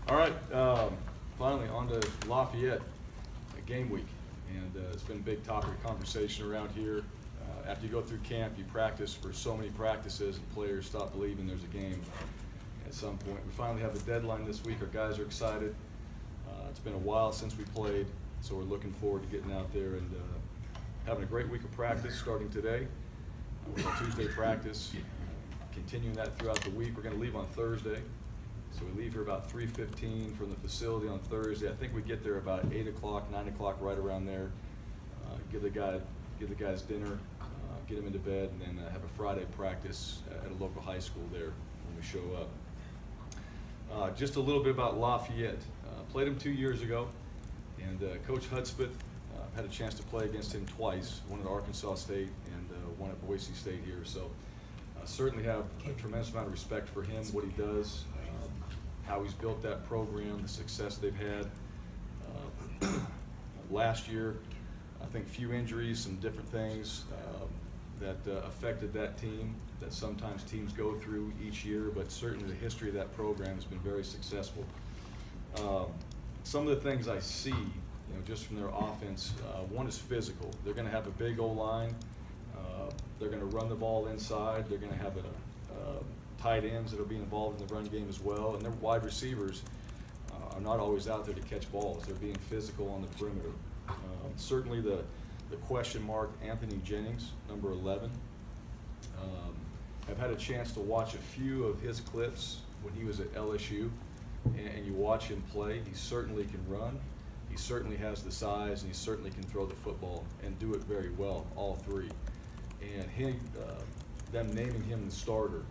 All right, finally on to Lafayette, game week, and it's been a big topic of conversation around here. After you go through camp, you practice for so many practices, and players stop believing there's a game at some point. We finally have the deadline this week. Our guys are excited. It's been a while since we played, so we're looking forward to getting out there and having a great week of practice starting today. We have Tuesday practice, continuing that throughout the week. We're going to leave on Thursday. So we leave here about 3:15 from the facility on Thursday. I think we get there about 8 o'clock, 9 o'clock, right around there. Give the guys dinner, get them into bed, and then have a Friday practice at a local high school there when we show up. Just a little bit about Lafayette. Played him 2 years ago, and Coach Hudspeth had a chance to play against him twice, one at Arkansas State and one at Boise State here. So certainly have a tremendous amount of respect for him, what he does, how he's built that program, the success they've had. Last year, I think few injuries, some different things that affected that team that sometimes teams go through each year, but certainly the history of that program has been very successful. Some of the things I see, just from their offense, one is physical. They're going to have a big O-line. They're going to run the ball inside. They're going to have tight ends that are being involved in the run game as well, and their wide receivers are not always out there to catch balls. They're being physical on the perimeter. Certainly the question mark, Anthony Jennings, number 11. I've had a chance to watch a few of his clips when he was at LSU, and you watch him play. He certainly can run. He certainly has the size, and he certainly can throw the football and do it very well, all three. And them naming him the starter,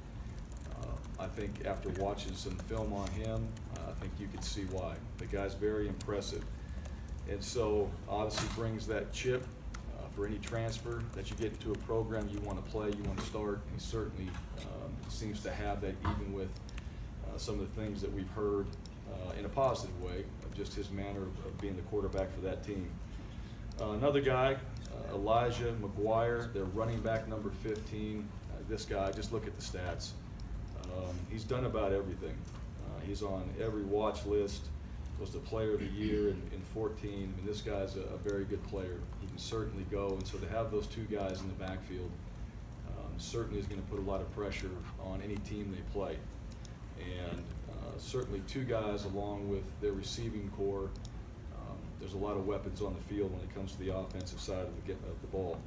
I think after watching some film on him, I think you could see why. The guy's very impressive. And so obviously brings that chip for any transfer that you get into a program you want to play, you want to start. He certainly seems to have that, even with some of the things that we've heard in a positive way of just his manner of being the quarterback for that team. Another guy, Elijah McGuire, their running back, number 15. This guy, just look at the stats. He's done about everything. He's on every watch list. Was the player of the year in 14. I mean, this guy's a very good player. He can certainly go, and so to have those two guys in the backfield certainly is going to put a lot of pressure on any team they play. And certainly two guys along with their receiving core. There's a lot of weapons on the field when it comes to the offensive side of the ball.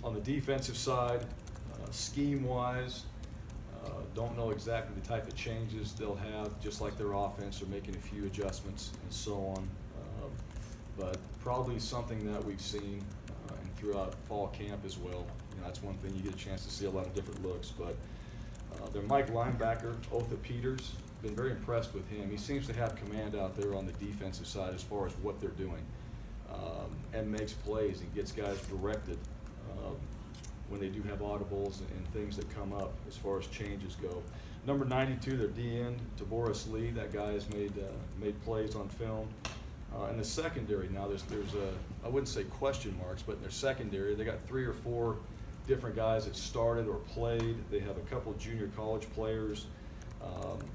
On the defensive side, scheme-wise, don't know exactly the type of changes they'll have, just like their offense. They're making a few adjustments and so on. But probably something that we've seen and throughout fall camp as well. That's one thing, you get a chance to see a lot of different looks. But their Mike linebacker, Otha Peters, been very impressed with him. He seems to have command out there on the defensive side as far as what they're doing, and makes plays and gets guys directed when they do have audibles and things that come up as far as changes go. Number 92, their D-end, Boris Lee. That guy has made plays on film. In the secondary now, there's I wouldn't say question marks, but in their secondary, they got 3 or 4 different guys that started or played. They have a couple junior college players.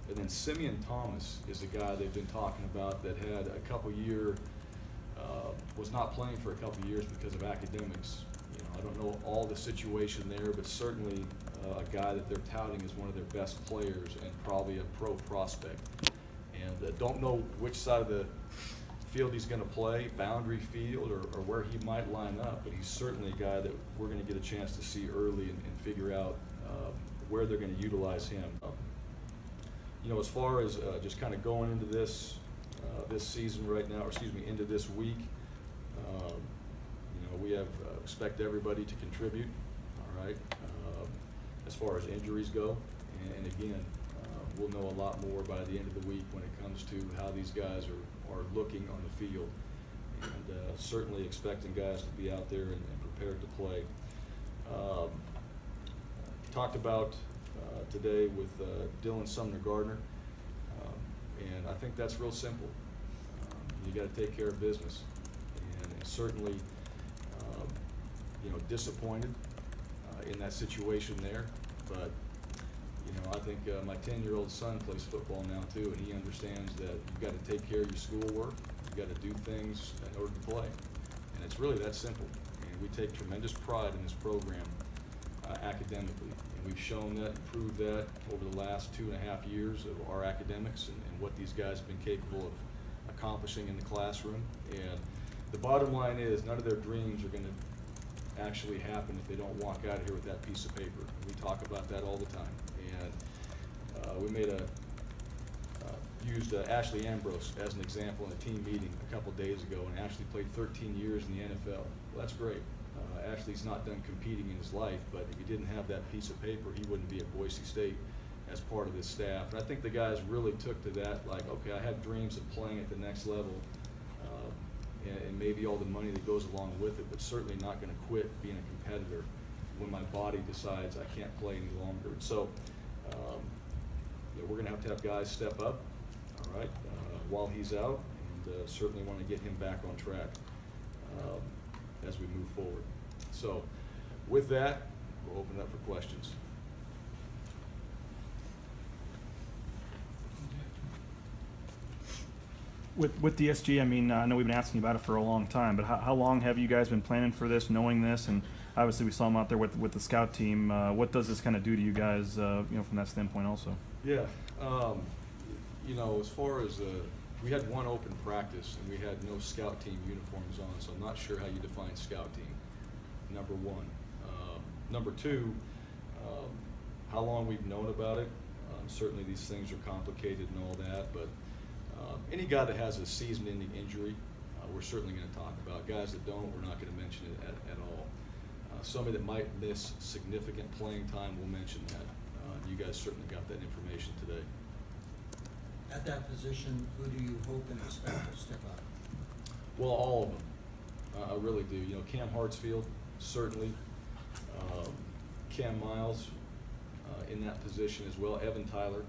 And then Simeon Thomas is the guy they've been talking about that had a couple was not playing for a couple years because of academics. I don't know all the situation there, but certainly a guy that they're touting as one of their best players and probably a pro prospect. And don't know which side of the field he's going to play, boundary field or where he might line up, but he's certainly a guy that we're going to get a chance to see early and figure out where they're going to utilize him. As far as just kind of going into this season right now, or excuse me, into this week, we expect everybody to contribute, all right, as far as injuries go. And again, we'll know a lot more by the end of the week when it comes to how these guys are looking on the field. And certainly expecting guys to be out there and prepared to play. Talked about today with Dylan Sumner-Gardner, and I think that's real simple. You got to take care of business, and certainly disappointed in that situation there, but You know, I think my 10-year-old son plays football now too, and he understands that you've got to take care of your schoolwork, you've got to do things in order to play. And it's really that simple. And we take tremendous pride in this program academically. And we've shown that and proved that over the last 2.5 years of our academics and what these guys have been capable of accomplishing in the classroom. And the bottom line is none of their dreams are going to actually happen if they don't walk out of here with that piece of paper. We talk about that all the time. And we made used Ashley Ambrose as an example in a team meeting a couple days ago, and Ashley played 13 years in the NFL. Well, that's great. Ashley's not done competing in his life, but if he didn't have that piece of paper, he wouldn't be at Boise State as part of this staff. And I think the guys really took to that like, okay, I have dreams of playing at the next level, and maybe all the money that goes along with it, but certainly not going to quit being a competitor when my body decides I can't play any longer. So we're going to have guys step up, all right, while he's out, and certainly want to get him back on track as we move forward. So with that, we'll open it up for questions. With DSG, I mean, I know we've been asking about it for a long time, but how long have you guys been planning for this, knowing this? And obviously we saw them out there with the scout team. What does this kind of do to you guys, you know, from that standpoint also? Yeah, you know, as far as we had one open practice and we had no scout team uniforms on, so I'm not sure how you define scout team, number one. Number two, how long we've known about it. Certainly these things are complicated and all that, but any guy that has a season-ending injury, we're certainly going to talk about. Guys that don't, we're not going to mention it at all. Somebody that might miss significant playing time, we'll mention that. You guys certainly got that information today. At that position, who do you hope and expect to step up? Well, all of them. I really do. You know, Cam Hartsfield, certainly. Cam Miles in that position as well. Evan Tyler.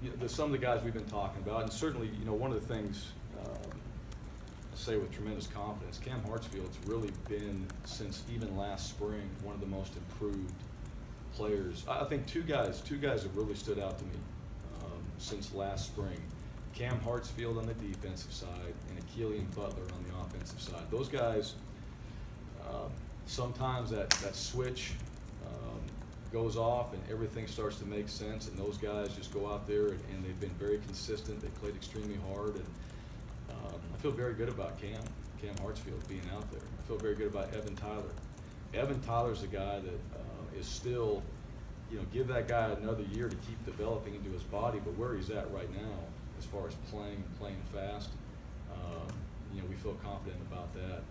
You know, some of the guys we've been talking about, and certainly, you know, one of the things I say with tremendous confidence, Cam Hartsfield's really been, since even last spring, one of the most improved players. I think two guys have really stood out to me since last spring. Cam Hartsfield on the defensive side and Akelian Butler on the offensive side. Those guys, sometimes that switch goes off and everything starts to make sense, and those guys just go out there and they've been very consistent. They played extremely hard, and I feel very good about Cam Hartsfield being out there. I feel very good about Evan Tyler. Evan Tyler's a guy that is still, you know, give that guy another year to keep developing into his body, but where he's at right now, as far as playing fast, you know, we feel confident about that.